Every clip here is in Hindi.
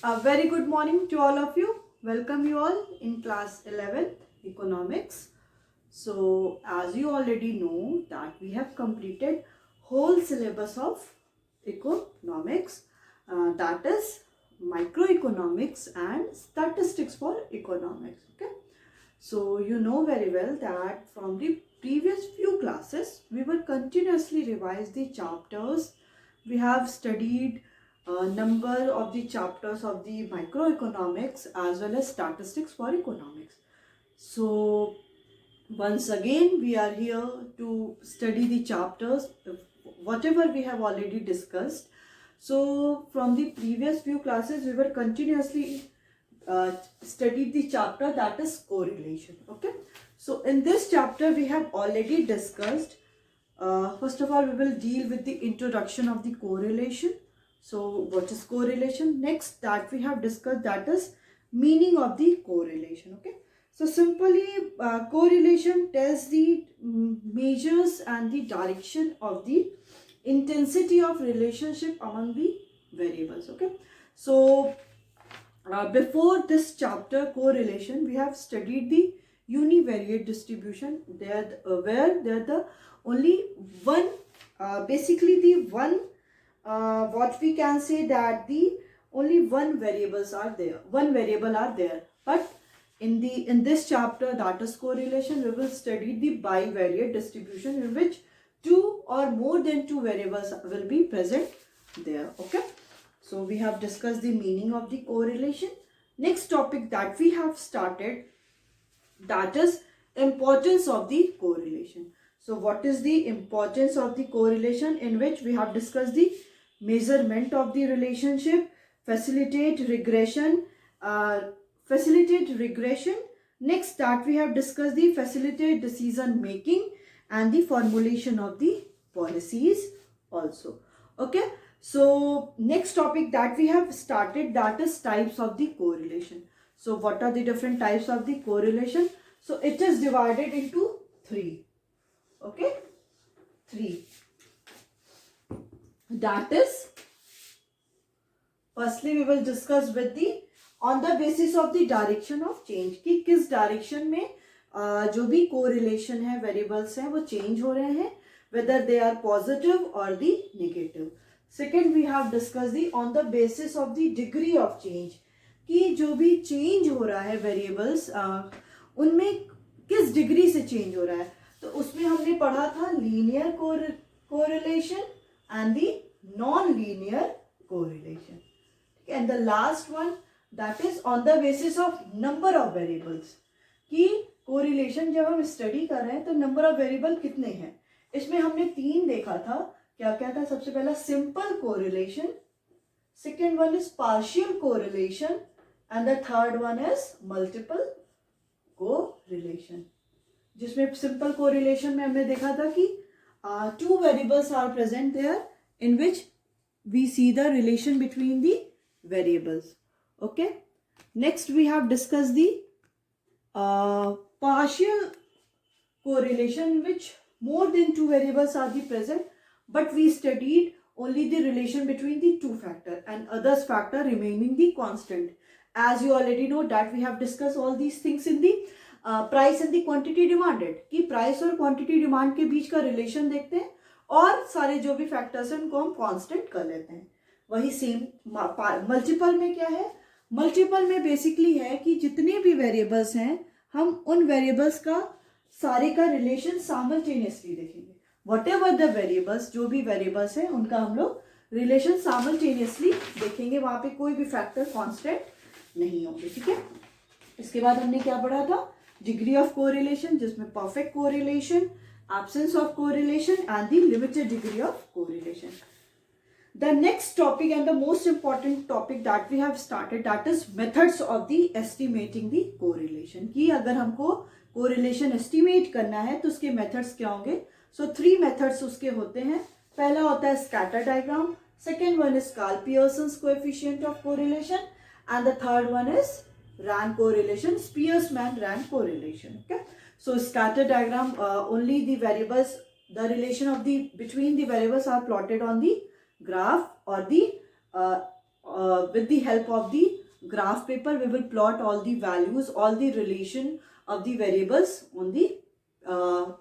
A very good morning to all of you. Welcome you all in class 11th economics. So as you already know that we have completed whole syllabus of economics, that is microeconomics and statistics for economics. Okay. So you know very well that from the previous few classes we will continuously revise the chapters. We have studied a number of the chapters of the microeconomics as well as statistics for economics. So once again we are here to study the chapters whatever we have already discussed. So from the previous few classes we were continuously studied the chapter that is correlation. Okay, so in this chapter we have already discussed, first of all we will deal with the introduction of the correlation. So what is correlation? Next that we have discussed, that is meaning of the correlation. Okay, so simply correlation tells the measures and the direction of the intensity of relationship among the variables. Okay, so before this chapter correlation we have studied the univariate distribution there, where there the only one basically the one what we can say that the only one variables are there, one variable are there. But in this chapter, that is correlation, we will study the bivariate distribution in which two or more than two variables will be present there. Okay, so we have discussed the meaning of the correlation. Next topic that we have started, that is importance of the correlation. So what is the importance of the correlation, in which we have discussed the measurement of the relationship, facilitate regression. Next that we have discussed the facilitate decision making and the formulation of the policies also. Okay, so next topic that we have started, that is types of the correlation. So what are the different types of the correlation? So it is divided into three. Okay, three. That is, firstly we will discuss with the on the basis of the direction of change, कि किस direction में जो भी correlation है, variables हैं, वो change हो रहे हैं, whether they are positive or the negative. Second we have discussed the on the basis of the degree of change, कि जो भी change हो रहा है variables उनमें किस degree से change हो रहा है. तो उसमें हमने पढ़ा था linear correlation and the non-linear correlation. And the last one, that is on the basis of number of variables, कि correlation जब हम study कर रहे हैं तो number of variable कितने हैं. इसमें हमने तीन देखा था. क्या क्या था? सबसे पहला simple correlation, second one is partial correlation and the third one is multiple correlation. जिसमें simple correlation में हमने देखा था कि two variables are present there in which we see the relation between the variables. Okay, next we have discussed the partial correlation in which more than two variables are the present, but we studied only the relation between the two factor and others factor remaining the constant. As you already know that we have discussed all these things in the price and the quantity demanded, कि प्राइस और क्वांटिटी डिमांड के बीच का रिलेशन देखते हैं और सारे जो भी फैक्टर्स हैं उनको हम कांस्टेंट कर लेते हैं. वही सेम मल्टीपल में क्या है? मल्टीपल में बेसिकली है कि जितने भी वेरिएबल्स हैं हम उन वेरिएबल्स का सारे का रिलेशन साइमल्टेनियसली देखेंगे. वट एवर द वेरिएबल्स, जो भी वेरिएबल्स हैं उनका हम लोग रिलेशन साइमल्टेनियसली देखेंगे. वहां पे कोई भी फैक्टर कांस्टेंट नहीं होंगे. ठीक है, इसके बाद हमने क्या पढ़ा था? डिग्री ऑफ कोरिलेशन, जिसमें perfect correlation, absence of correlation and the limited degree of correlation. The next topic and the most important topic that we have started, that is methods of the estimating the correlation. कि अगर हमको correlation estimate करना है तो उसके methods क्या होंगे? So three methods उसके होते हैं. पहला होता है scatter diagram, second one is Karl-Pearson's coefficient of correlation and the third one is Rand correlation, Spearman-Rand correlation. Okay, so scatter diagram, only the variables, the relation of the between the variables are plotted on the graph or the with the help of the graph paper, we will plot all the values, all the relation of the variables on the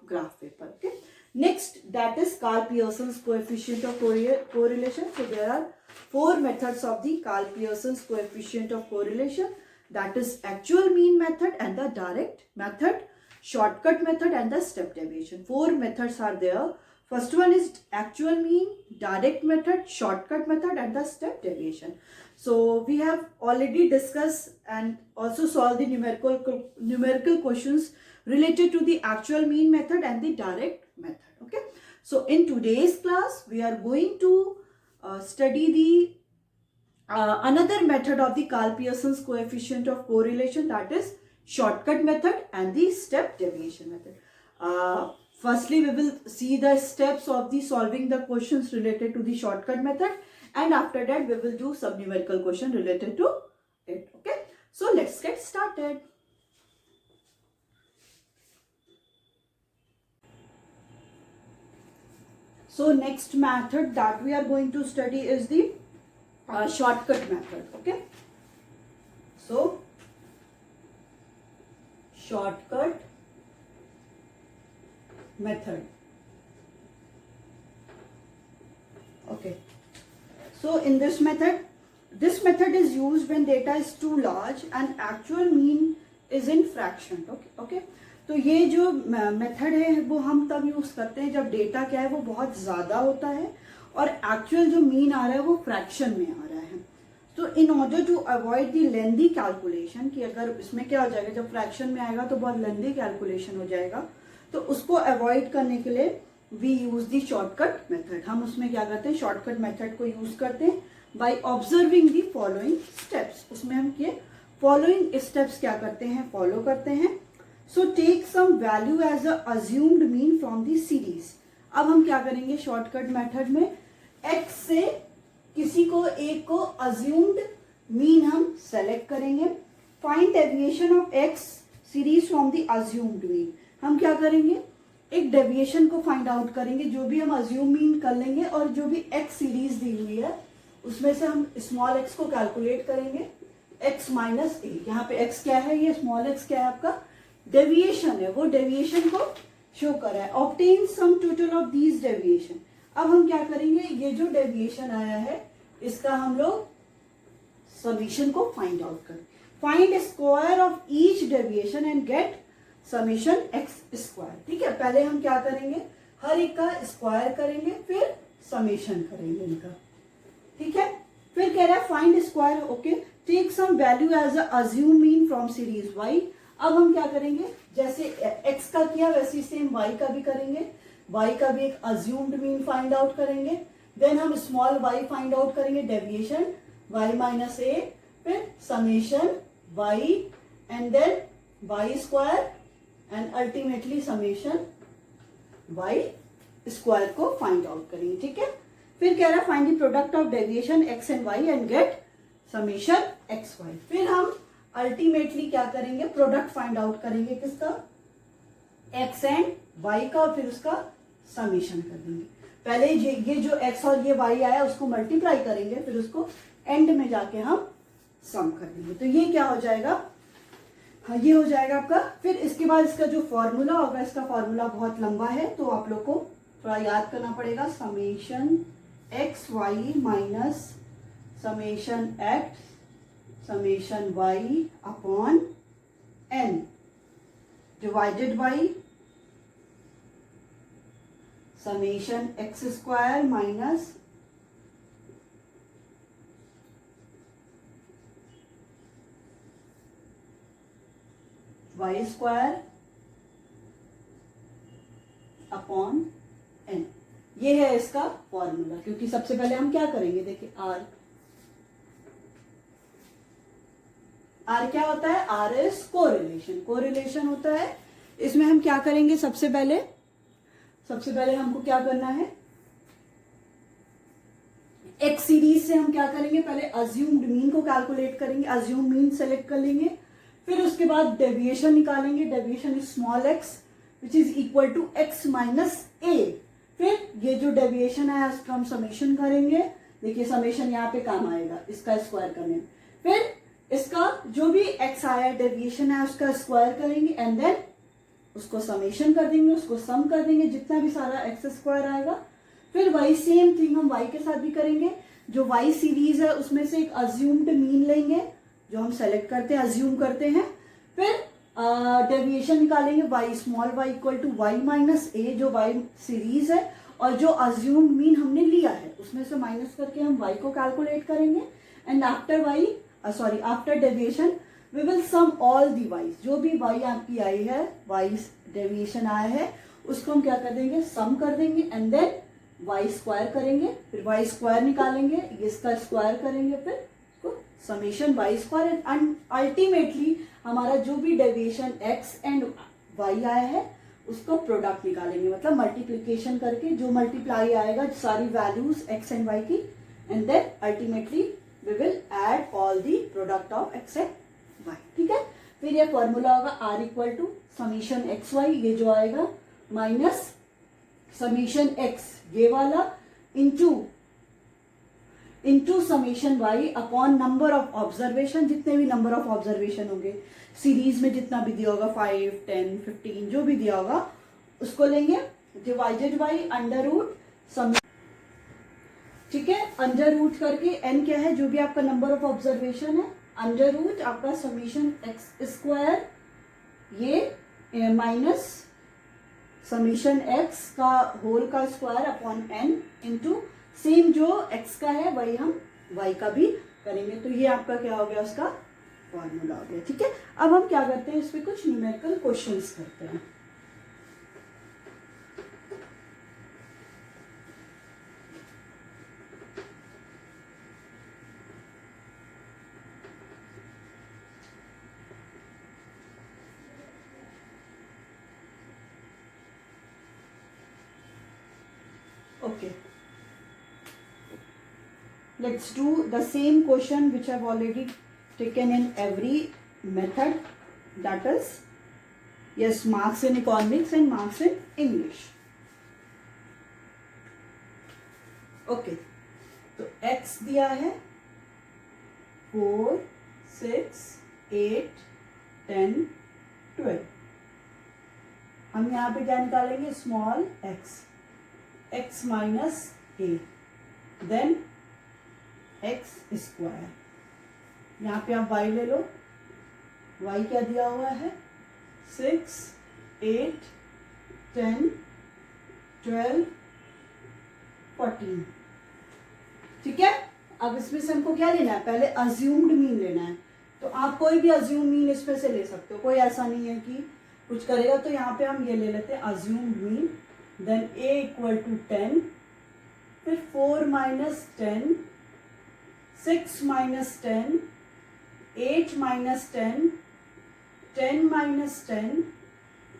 graph paper. Okay. Next, that is Karl Pearson's coefficient of correlation. So there are 4 methods of the Karl Pearson's coefficient of correlation. That is actual mean method and the direct method, shortcut method and the step deviation. 4 methods are there. First one is actual mean, direct method, shortcut method and the step deviation. So we have already discussed and also solved the numerical questions related to the actual mean method and the direct method. Okay. So in today's class, we are going to study the another method of the Karl Pearson's coefficient of correlation, that is shortcut method and the step deviation method. Firstly, we will see the steps of the solving the questions related to the shortcut method, and after that we will do some numerical question related to it. Okay. So let's get started. So next method that we are going to study is the shortcut method. Okay. So shortcut method. Okay. So in this method is used when data is too large and actual mean is in fraction. Okay. तो ये जो मेथड है वो हम तब यूज करते हैं जब डेटा क्या है वो बहुत ज़्यादा होता है और एक्चुअल जो मीन आ रहा है वो फ्रैक्शन में आ रहा है. तो in order to avoid the lengthy calculation, कि अगर इसमें क्या हो जाएगा जब फ्रैक्शन में आएगा तो बहुत लेंदी कैलकुलेशन हो जाएगा, तो उसको अवॉइड करने के लिए we use the shortcut method. हम उसमें क्या करते हैं, शॉर्टकट मेथड को यूज करते हैं by observing the following steps. उसमें हम ये फॉलोइंग स्टेप्स क्या करते हैं, फॉलो करते हैं. So take some value as a assumed mean from the series. अब हम क्या करेंगे शॉर्टकट मेथड में, एक्स से किसी को एक को अज्यूम्ड मीन हम सेलेक्ट करेंगे. Find deviation of x series from the assumed mean. हम क्या करेंगे, एक डेविएशन को फाइंड आउट करेंगे, जो भी हम अज्यूम मीन कर लेंगे और जो भी एक्स सीरीज दी हुई है उसमें से हम स्मॉल एक्स को कैलकुलेट करेंगे, एक्स माइनस ए. यहाँ पे एक्स क्या है, ये स्मॉल एक्स क्या है आपका डेविएशन है, वो डेविएशन को शो कर रहा है. Obtain sum total of these deviation. अब हम क्या करेंगे, ये जो डेविएशन आया है इसका हम लोग समीशन को फाइंड आउट करें. Find square of each deviation and get summation X square. ठीक है, पहले हम क्या करेंगे, हर एक का स्क्वायर करेंगे फिर समीशन करेंगे इनका. ठीक है, फिर कह रहा है find square. Okay, take some value as a assume mean from series Y. अब हम क्या करेंगे, जैसे x का किया वैसे सेम y का भी करेंगे. y का भी एक अज्यूम्ड मीन फाइंड आउट करेंगे. देन हम स्मॉल y फाइंड आउट करेंगे, डेविएशन y माइनस ए, फिर summation y and then y square and ultimately summation y square को फाइंड आउट करेंगे. ठीक है, फिर कह रहा है find the product of deviation x and y and get summation xy. फिर हम अल्टीमेटली क्या करेंगे, प्रोडक्ट फाइंड आउट करेंगे किसका, x एंड y का, और फिर उसका समीशन कर देंगे. पहले ये जो x और ये y आया उसको मल्टीप्लाई करेंगे, फिर उसको एंड में जाके हम सम कर देंगे. तो ये क्या हो जाएगा, हाँ ये हो जाएगा आपका. फिर इसके बाद इसका जो फॉर्मूला होगा, इसका फॉर्मूला बहुत लंबा है तो आप लोग को थोड़ा याद करना पड़ेगा. Summation X Y minus summation X summation y upon n divided by summation X square minus y square upon n. ये है इसका फॉर्मूला. क्योंकि सबसे पहले हम क्या करेंगे, देखिए आर क्या होता है, आर इज कोरिलेशन होता है. इसमें हम क्या करेंगे, सबसे पहले हमको क्या करना है, एक्स सीरीज से हम क्या करेंगे, पहले अज्यूम्ड मीन को कैलकुलेट करेंगे, अज्यूम मीन सेलेक्ट कर लेंगे. फिर उसके बाद डेविएशन निकालेंगे, deviation is small x which is equal to x minus ए. फिर ये जो डेविएशन है इसका हम समेशन करेंगे, देखिए समेशन यहाँ पे काम आएगा, इसका स्क्वायर करने में। फिर इसका जो भी x आया डेविएशन है उसका स्क्वायर करेंगे एंड देन उसको समेशन कर देंगे, उसको सम कर देंगे, जितना भी सारा x स्क्वायर आएगा। फिर वही सेम थिंग हम y के साथ भी करेंगे। जो y सीरीज है उसमें से एक अज्यूम्ड मीन लेंगे, जो हम सेलेक्ट करते हैं, अज्यूम करते हैं। फिर डेविएशन निकालेंगे, y small y equal to y minus a, जो y सीरीज है, और जो अज्यूम्ड मीन हमने लिया है उसमें से माइनस करके हम y को कैलकुलेट करेंगे। And after deviation we will sum all the Ys, जो भी y आपकी आई है, y डेविएशन आया है, उसको हम क्या कर देंगे, सम कर देंगे एंड देन y स्क्वायर करेंगे। फिर y स्क्वायर निकालेंगे, इसका स्क्वायर करेंगे, फिर summation y square and ultimately हमारा जो भी डेविएशन x एंड y आया है उसको प्रोडक्ट निकालेंगे, मतलब मल्टीप्लीकेशन करके जो मल्टीप्लाई आएगा सारी वैल्यूज x एंड y की, and then ultimately we will add all the product of x and y। ठीक है, फिर ये फॉर्मूला होगा r equal to summation X Y, ये जो आएगा, माइनस समीशन x ये वाला, into summation y upon number of observation, जितने भी नंबर ऑफ ऑब्जर्वेशन होंगे सीरीज में, जितना भी दिया होगा 5, 10, 15 जो भी दिया होगा उसको लेंगे, डिवाइडेड बाई अंडर रूट सम। ठीक है, अंडर रूट करके n क्या है, जो भी आपका नंबर ऑफ ऑब्जर्वेशन है, अंडर रूट आपका समीशन x स्क्वायर, ये माइनस समीशन x का होल का square upon n into same जो x का है वही हम y का भी करेंगे। तो ये आपका क्या हो गया, उसका फॉर्मूला हो गया। ठीक है, अब हम क्या करते हैं, इस पे कुछ न्यूमेरिकल क्वेश्चंस करते हैं। Okay, let's do the same question which I've already taken in every method, that is, yes, marks in economics and marks in English. Okay, तो x दिया है 4, 6, 8, 10, 12। हम यहाँ पे क्या निकालेंगे, small x minus a, then x square. यहाँ पे आप y ले लो, y क्या दिया हुआ है, 6, 8, 10, 12, 14। ठीक है, अब इसमें से हमको क्या लेना है, पहले अज्यूम्ड मीन लेना है। तो आप कोई भी अज्यूम मीन इसमें से ले सकते हो, कोई ऐसा नहीं है कि कुछ करेगा। तो यहाँ पे हम ये ले लेते हैं assumed mean, then a equal to 10, फिर 4 minus 10, 6 minus 10, 8 minus 10, 10 minus 10,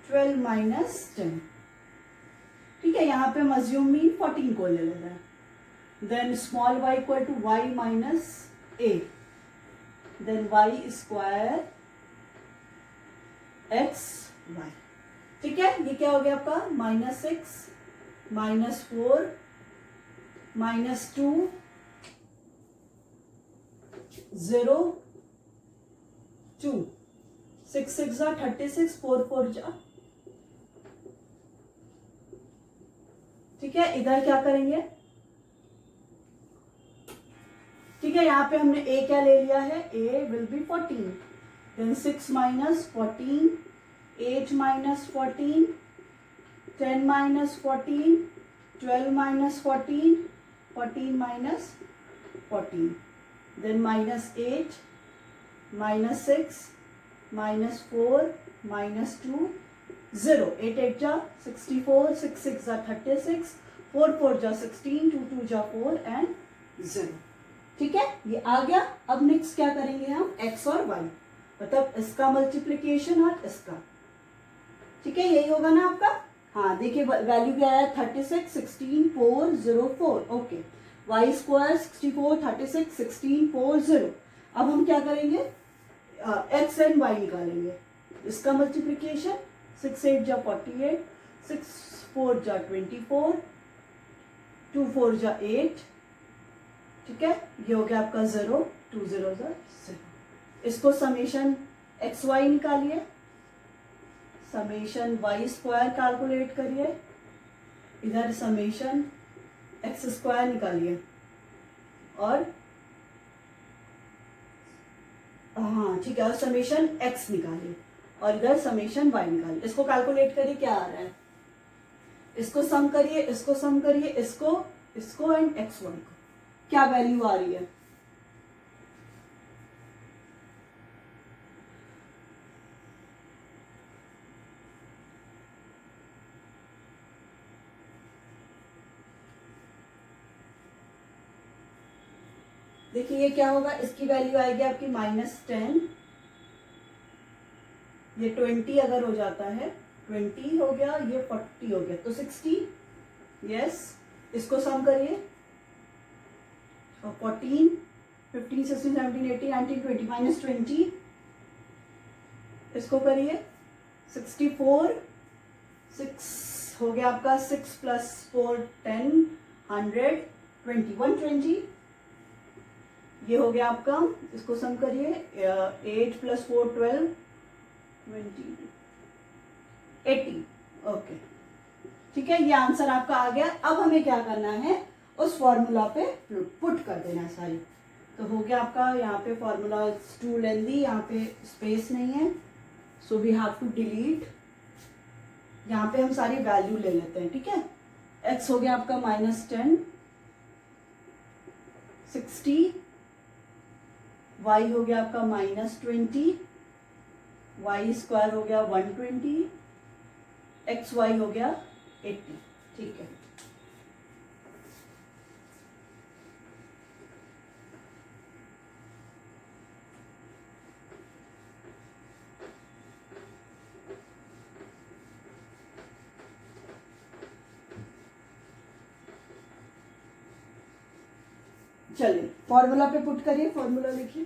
12 minus 10। ठीक है, यहाँ पे हम अज्यूम मीन 14 को ले लेते हैं। Then small y equal to y minus a, then y square x y। ठीक है, ये क्या हो गया आपका, -6, -4, -2, 0, 2, 6 6 जा 36, 4 4 जा। ठीक है, इधर क्या करेंगे, ठीक है, यहाँ पे हमने a क्या ले लिया है, a will be 14, then 6 minus 14, 8 minus 14, 10 minus 14, 12 minus 14, 14 minus 14, then -8, -6, -4, -2, 0, 8 8 जा 64, 6 6 जा 36, 4 4 जा 16, 2 2 जा 4 एंड 0। ठीक है, ये आ गया। अब नेक्स्ट क्या करेंगे हम, x और y, मतलब इसका मल्टीप्लीकेशन और इसका। ठीक है, यही होगा ना आपका। हाँ, देखिए वैल्यू क्या है, 36, 16, 4, 0, 4। Okay, y square 64, 36, 16, 4, 0। अब हम क्या करेंगे, x एंड y निकालेंगे। इसका मल्टीप्लीकेशन 6 8 जा 48, 6 4 जा 24, 2 4 जा 8, ठीक है, ये हो गया आपका 0, 2 0 0। इसको समेशन एक्स वाई निकालिए, समेशन वाई स्क्वायर कैलकुलेट करिए, इधर समेशन एक्स स्क्वायर निकालिए, और हाँ ठीक है, और समेशन एक्स निकालिए, और इधर समेशन वाई निकालिए। इसको कैलकुलेट करिए क्या आ रहा है, इसको सम करिए, इसको सम करिए, इसको एंड एक्स वाई को, क्या वैल्यू आ रही है। देखिए ये क्या होगा, इसकी वैल्यू आएगी आपकी -10, ये 20 अगर हो जाता है, 20 हो गया, ये 40 हो गया, तो 60। यस, इसको सम करिए, 14, 15, 16, 17, 18, 19, 20 -20, इसको करिए 64, 6 हो गया आपका, 6 + 4 10, 100, 20, 120, ये हो गया आपका। इसको सम करिए, 8 + 4 12, 20, 80। ओके ठीक है, ये आंसर आपका आ गया। अब हमें क्या करना है, उस फॉर्मूला पे पुट कर देना है सारी। तो हो गया आपका, यहाँ पे फॉर्मूला टू लेंदी, यहाँ पे स्पेस नहीं है, so we have to delete. यहाँ पे हम सारी वैल्यू ले लेते हैं, ठीक है। x हो गया आपका -10, 60, y हो गया आपका -20, y स्क्वायर हो गया 120, एक्स वाई हो गया 80, ठीक है। चलिए फॉर्मूला पे पुट करिए, फॉर्मूला लिखिए।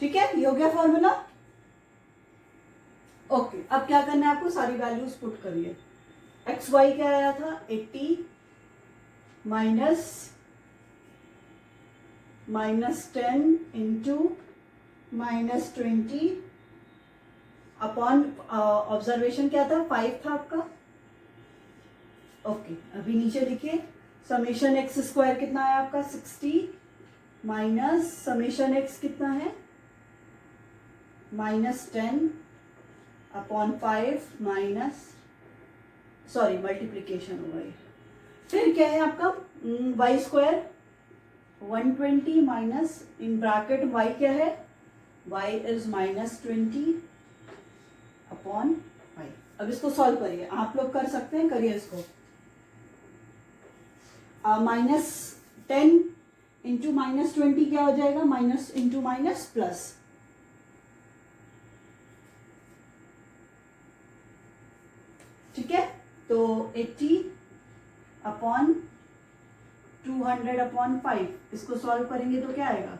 ठीक है, ये हो गया फॉर्मूला। ओके, अब क्या करना है आपको, सारी वैल्यूज पुट करिए। एक्स वाई क्या आया था, 80 -10 इंटू -20 अपॉन ऑब्जर्वेशन क्या था, 5 था आपका। ओके, अभी नीचे लिखिए, समेशन एक्स स्क्वायर कितना है आपका 60 माइनस समेशन एक्स कितना है -10 अपॉन 5 माइनस, सॉरी मल्टीप्लीकेशन हो गई। फिर क्या है आपका Y square 120 minus in bracket Y क्या है, वाई इज -20 अपॉन 5। अब इसको सॉल्व करिए, आप लोग कर सकते हैं, करिए इसको। -10 इंटू -20 क्या हो जाएगा, माइनस इंटू माइनस प्लस, ठीक है। तो 80 अपॉन 200 अपॉन 5, इसको सॉल्व करेंगे तो क्या आएगा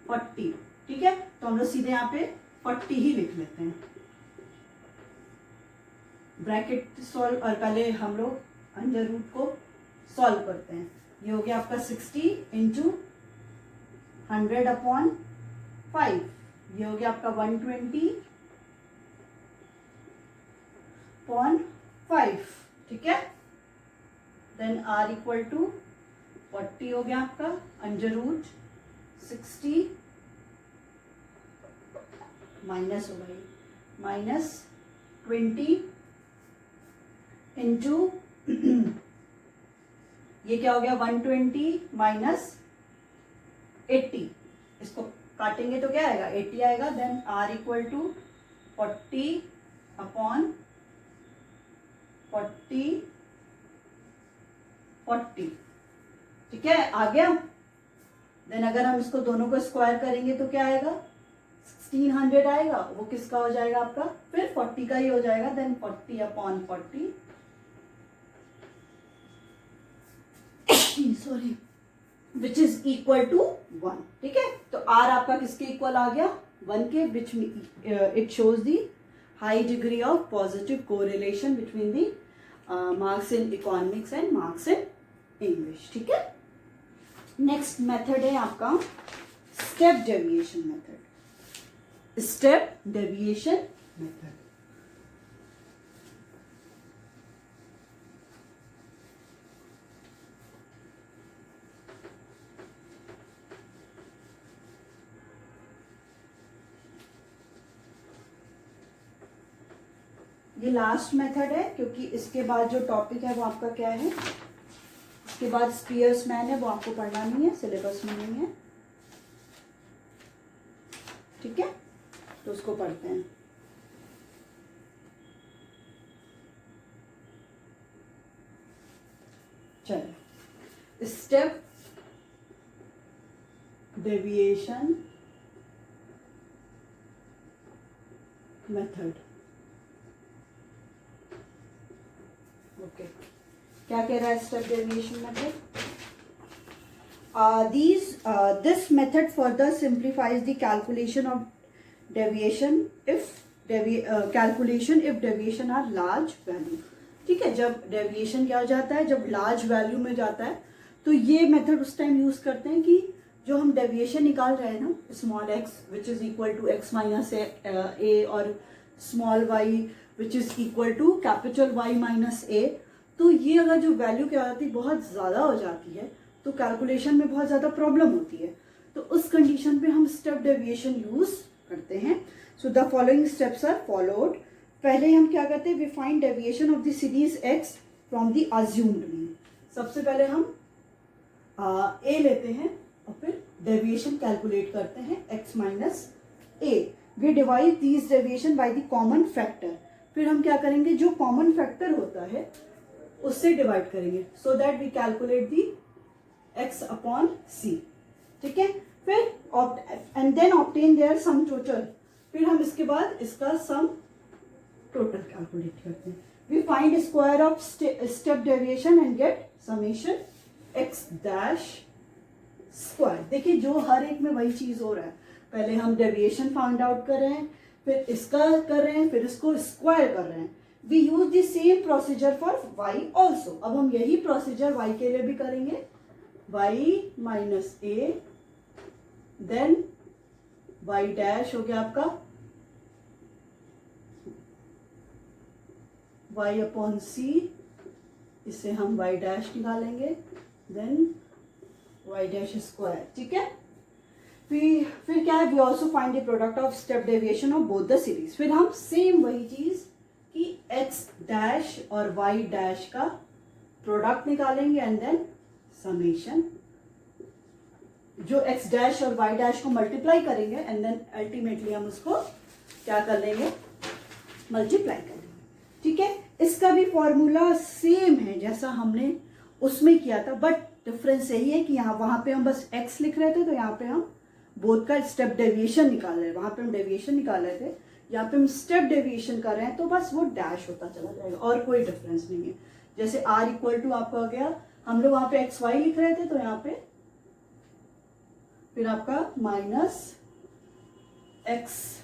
40, ठीक है। तो हम लोग सीधे यहाँ पे 40 ही लिख लेते हैं, ब्रैकेट सॉल्व, और पहले हम लोग अंडर रूट को सॉल्व करते हैं। ये हो गया आपका 60 इंटू 100 अपॉन 5, ये हो गया आपका 120 अपॉन 5, ठीक है। देन r इक्वल टू 40 हो गया आपका, अंडर रूट 60 माइनस हो गई -20 इंटू ये क्या हो गया 120 माइनस 80, इसको काटेंगे तो क्या आएगा 80 आएगा। Then r equal to 40 upon 40, ठीक है, आ गया। देन अगर हम इसको दोनों को स्क्वायर करेंगे तो क्या आएगा, 1600 आएगा, वो किसका हो जाएगा आपका, फिर 40 का ही हो जाएगा, then 40/40 sorry which is equal to 1। ठीक है, तो आर आपका किसके इक्वल आ गया, 1 के, which it shows the high degree of positive correlation between the marks in economics and marks in English. ठीक है, नेक्स्ट मेथड है आपका step deviation method. Step deviation method, ये लास्ट मेथड है क्योंकि इसके बाद जो टॉपिक है वो आपका क्या है, इसके बाद स्पीयर्समैन है, वो आपको पढ़ना नहीं है, सिलेबस में नहीं है। ठीक है, तो उसको पढ़ते हैं। चलो, स्टेप डेविएशन मेथड। ओके, क्या कह रहा है step deviation method? This method further simplifies the calculation of deviation if deviation are large value। ठीक है, जब डेविएशन क्या हो जाता है, जब लार्ज वैल्यू में जाता है, तो ये मेथड उस टाइम यूज करते हैं कि जो हम डेविएशन निकाल रहे हैं ना, small x which is equal to x minus a और small y which is equal to capital Y minus a, तो ये अगर जो वैल्यू क्या हो जाती है बहुत ज़्यादा हो जाती है तो कैलकुलेशन में बहुत ज़्यादा प्रॉब्लम होती है, तो उस कंडीशन पे हम स्टेप डेविएशन यूज करते हैं। So the following steps are followed. पहले हम क्या करते हैं, we find deviation of the series x from the assumed mean. सबसे पहले हम a लेते हैं और फिर डेविएशन कैलकुलेट करते हैं x minus A. We divide these deviation by the common factor. फिर हम क्या करेंगे, जो कॉमन फैक्टर होता है उससे डिवाइड करेंगे, so that we calculate the x upon c। ठीक है, फिर and then obtain their sum total. फिर हम इसके बाद इसका सम टोटल कैलकुलेट करते हैं। We find square of step deviation and get summation x dash square. देखिए, जो हर एक में वही चीज हो रहा है, पहले हम डेविएशन फाइंड आउट कर रहे हैं, फिर इसका कर रहे हैं, फिर इसको स्क्वायर कर रहे हैं। We use the same procedure for y also. अब हम यही प्रोसीजर y के लिए भी करेंगे, y minus a, then y dash हो गया आपका y अपॉन c, इससे हम y डैश निकालेंगे, देन y डैश स्क्वायर। ठीक है, फिर क्या है, we also find the product of step deviation of both the series. फिर हम सेम वही चीज कि x डैश और y डैश का प्रोडक्ट निकालेंगे एंड देन समेशन। जो x डैश और y डैश को मल्टीप्लाई करेंगे एंड देन अल्टीमेटली हम उसको क्या कर लेंगे, मल्टीप्लाई कर लेंगे। ठीक है, इसका भी फॉर्मूला सेम है जैसा हमने उसमें किया था, बट डिफरेंस यही है कि यहाँ वहां पे हम बस x लिख रहे थे, तो यहाँ पे हम बोथ का स्टेप डेविएशन निकाल रहे हैं। वहां पे हम डेविएशन निकाल रहे थे, यहाँ पे हम स्टेप डेविएशन कर रहे हैं, तो बस वो डैश होता चला जाएगा और कोई डिफरेंस नहीं है। जैसे r इक्वल टू आपका हो गया, हम लोग वहां पे एक्स वाई लिख रहे थे, तो यहाँ पे फिर आपका minus x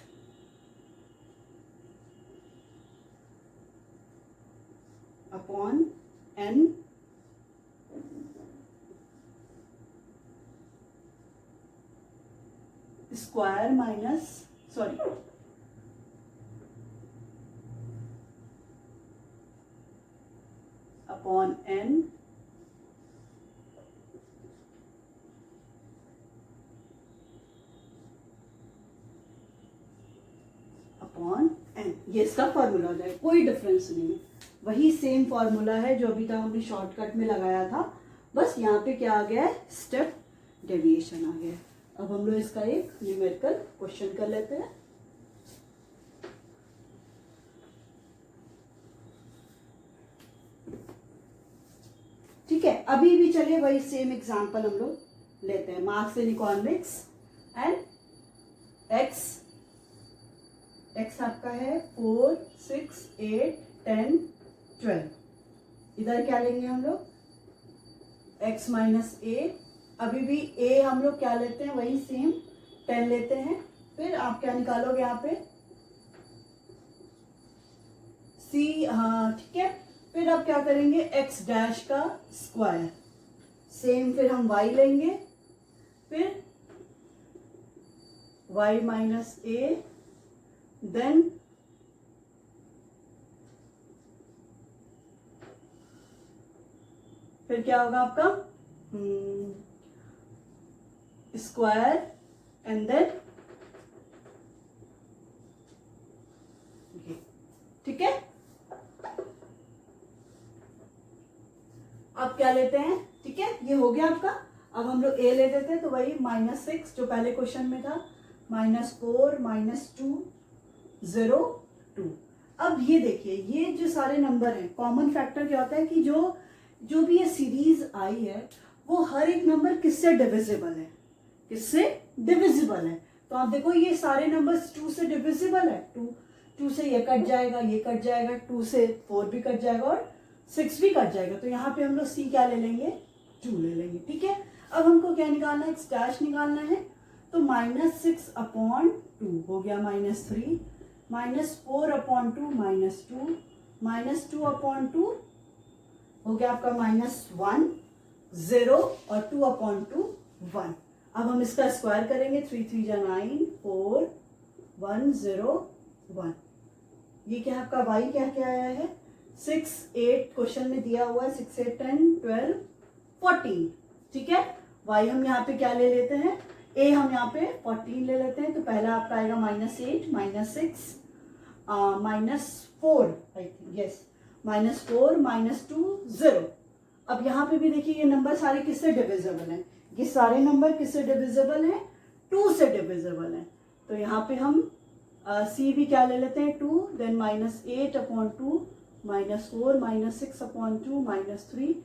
upon n square minus sorry upon n upon n, ये इसका फॉर्मूला हो जाएगा, कोई डिफरेंस नहीं है, वही सेम फॉर्मूला है जो अभी तक हमने शॉर्टकट में लगाया था, बस यहाँ पे क्या आ गया है, स्टेप डेविएशन आ गया है। अब हम लोग इसका एक न्यूमेरिकल क्वेश्चन कर लेते हैं। ठीक है, अभी भी चलिए वही सेम एग्जांपल हम लोग लेते हैं, marks in economics and x आपका है 4, 6, 8, 10, 12। इधर क्या लेंगे हम लोग, x माइनस ए, अभी भी a हम लोग क्या लेते हैं, वही सेम 10 लेते हैं। फिर आप क्या निकालोगे यहाँ पे c, हाँ ठीक है। फिर आप क्या करेंगे, x डैश का स्क्वायर, सेम फिर हम y लेंगे, फिर y माइनस ए, देन फिर क्या होगा आपका स्क्वायर एंड देन, ठीक है। अब क्या लेते हैं, ठीक है, ये हो गया आपका। अब हम लोग a ले देते हैं, तो वही -6 जो पहले क्वेश्चन में था, -4, -2, 0, 2। अब ये देखिए, ये जो सारे नंबर हैं, कॉमन फैक्टर क्या होता है कि जो भी ये सीरीज आई है वो हर एक नंबर किससे डिविजिबल है, किससे डिविजिबल है। तो आप देखो ये सारे नंबर्स 2 से डिविजिबल है, 2 से ये कट जाएगा, ये कट जाएगा, 2 से 4 भी कट जाएगा और 6 भी कट जाएगा। तो यहाँ पे हम लोग c क्या ले लेंगे, 2 ले लेंगे, ठीक है। अब हमको क्या निकालना है, x डैश निकालना है। तो -6/2 हो गया -3, -4/2 -2, -2/2 हो गया आपका -1, 0 और 2/2 1। अब हम इसका स्क्वायर करेंगे, 3 3 जा 9, 4 1 0 1। ये क्या है आपका y क्या क्या आया है, 6 8 क्वेश्चन में दिया हुआ है, 6 8 10 12 14, ठीक है। y हम यहाँ पे क्या ले लेते हैं, a हम यहाँ पे 14 ले लेते हैं। तो पहला आपका आएगा -8 -6 -4, आई थिंक यस, -4 -2 0। अब यहाँ पे भी देखिए ये नंबर सारे किससे डिविजिबल हैं, ये सारे नंबर किससे डिविजिबल हैं, 2 से डिविजिबल हैं। तो यहाँ पे हम c भी क्या ले लेते हैं, 2, देन -8/2 -4 -6/2 -3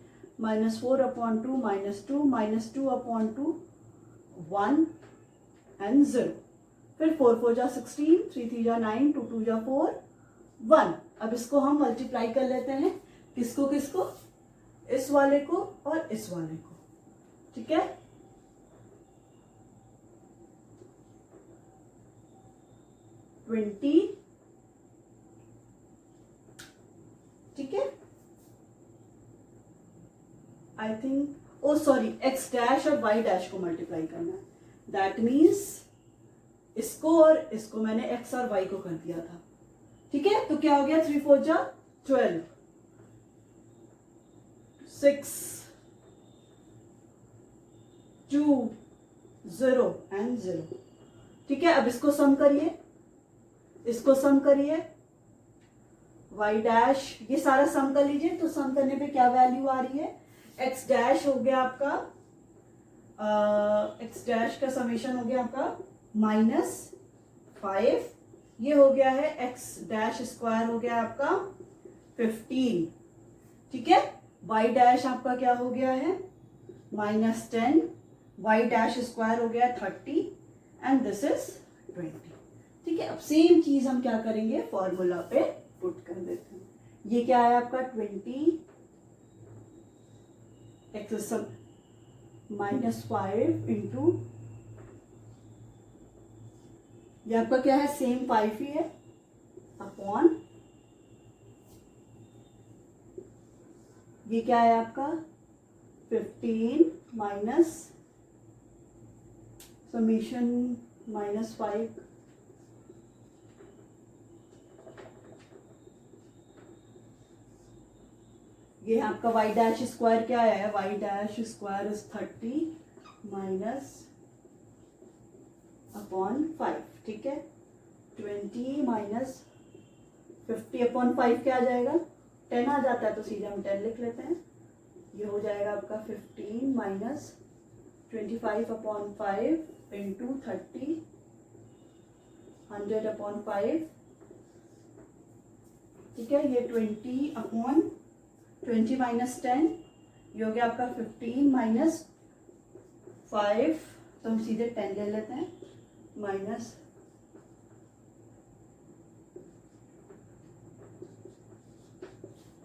-4/2 -2 -2/2 1 एंड 0। फिर 4 4 जा 16, 3 3 जा 9, 2 2 जा 4 1। अब इसको हम मल्टीप्लाई कर लेते हैं, किसको किसको, इस वाले को और इस वाले को, ठीक है। ट्वेंटी, ठीक है। I think oh sorry, x dash और y डैश को मल्टीप्लाई करना है, दैट मीन्स इसको और इसको मैंने x और y को कर दिया था, ठीक है। तो क्या हो गया, 3 4 जा 12, 6 2 0 एंड 0, ठीक है। अब इसको सम करिए, इसको सम करिए, y डैश, ये सारा सम कर लीजिए। तो सम करने पे क्या वैल्यू आ रही है, x डैश हो गया आपका, x डैश का समेशन हो गया आपका -5, ये हो गया है x डैश स्क्वायर हो गया आपका 15, ठीक है। y डैश आपका क्या हो गया है -10, y डैश स्क्वायर हो गया 30 एंड दिस इज 20, ठीक है। अब सेम चीज हम क्या करेंगे, फॉर्मूला पे पुट कर देते हैं। ये क्या है आपका 20 x -5 इंटू, ये आपका क्या है, सेम 5 ही है, अपॉन ये क्या है आपका 15 माइनस समीशन -5, ये आपका y डैश स्क्वायर क्या है, y dash square is 30 minus upon 5, ठीक है। 20 माइनस 50/5 क्या आ जाएगा, 10 आ जाता है, तो सीधे हम 10 लिख लेते हैं। ये हो जाएगा आपका 15 माइनस 25/5 इंटू 30, 100/5, ठीक है। ये 20/20 माइनस 10, ये हो गया आपका 15 माइनस 5 तो हम सीधे 10 ले लेते हैं माइनस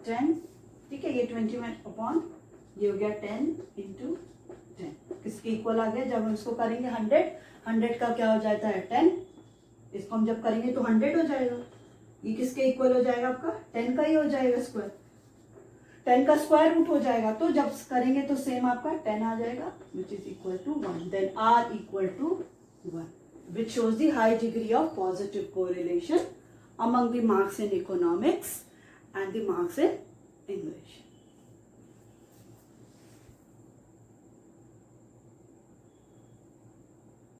10, ठीक है, ये 20 में अपॉन ये हो गया 10 इंटू 10 किसके इक्वल आ गया। जब हम इसको करेंगे 100 का क्या हो जाता है 10, इसको हम जब करेंगे तो 100 हो जाएगा। ये किसके इक्वल हो जाएगा आपका 10 का ही हो जाएगा स्क्वायर, 10 का स्क्वायर रूट हो जाएगा। तो जब करेंगे तो सेम आपका 10 आ जाएगा which is equal to 1। Then r equal to 1 which shows the high degree of positive correlation among the marks in economics and the marks in English.